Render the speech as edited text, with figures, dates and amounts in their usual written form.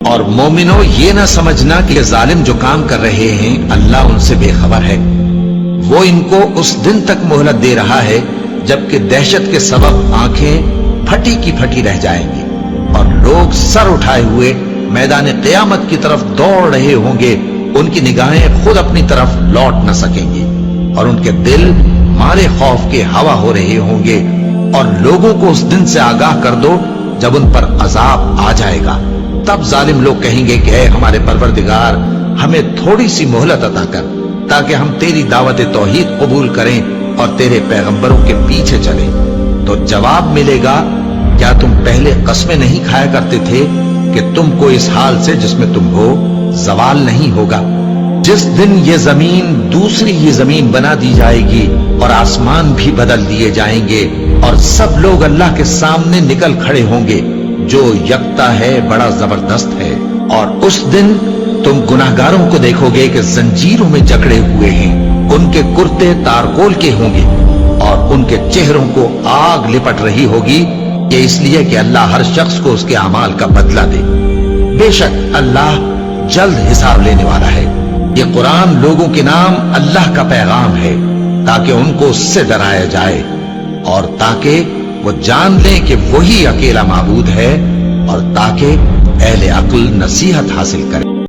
اور مومنو یہ نہ سمجھنا کہ یہ ظالم جو کام کر رہے ہیں اللہ ان سے بے خبر ہے، وہ ان کو اس دن تک مہلت دے رہا ہے جبکہ دہشت کے سبب آنکھیں پھٹی کی پھٹی رہ جائیں گی اور لوگ سر اٹھائے ہوئے میدان قیامت کی طرف دوڑ رہے ہوں گے، ان کی نگاہیں خود اپنی طرف لوٹ نہ سکیں گی اور ان کے دل مارے خوف کے ہوا ہو رہے ہوں گے، اور لوگوں کو اس دن سے آگاہ کر دو جب ان پر عذاب آ جائے گا۔ تب ظالم لوگ کہیں گے کہ اے ہمارے پروردگار، ہمیں تھوڑی سی مہلت عطا کر تاکہ ہم تیری دعوت توحید قبول کریں اور تیرے پیغمبروں کے پیچھے چلیں۔ تو جواب ملے گا، کیا تم پہلے قسمیں نہیں کھایا کرتے تھے کہ تم کو اس حال سے جس میں تم ہو زوال نہیں ہوگا؟ جس دن یہ زمین دوسری یہ زمین بنا دی جائے گی اور آسمان بھی بدل دیے جائیں گے اور سب لوگ اللہ کے سامنے نکل کھڑے ہوں گے جو یکتا ہے، بڑا زبردست ہے۔ اور اس دن تم گناہگاروں کو دیکھو گے کہ زنجیروں میں جکڑے ہوئے ہیں، ان کے کرتے تارکول کے ہوں گے اور ان کے چہروں کو آگ لپٹ رہی ہوگی، یہ اس لیے کہ اللہ ہر شخص کو اس کے اعمال کا بدلہ دے۔ بے شک اللہ جلد حساب لینے والا ہے۔ یہ قرآن لوگوں کے نام اللہ کا پیغام ہے تاکہ ان کو اس سے ڈرایا جائے اور تاکہ وہ جان لیں کہ وہی اکیلا معبود ہے اور تاکہ اہل عقل نصیحت حاصل کریں۔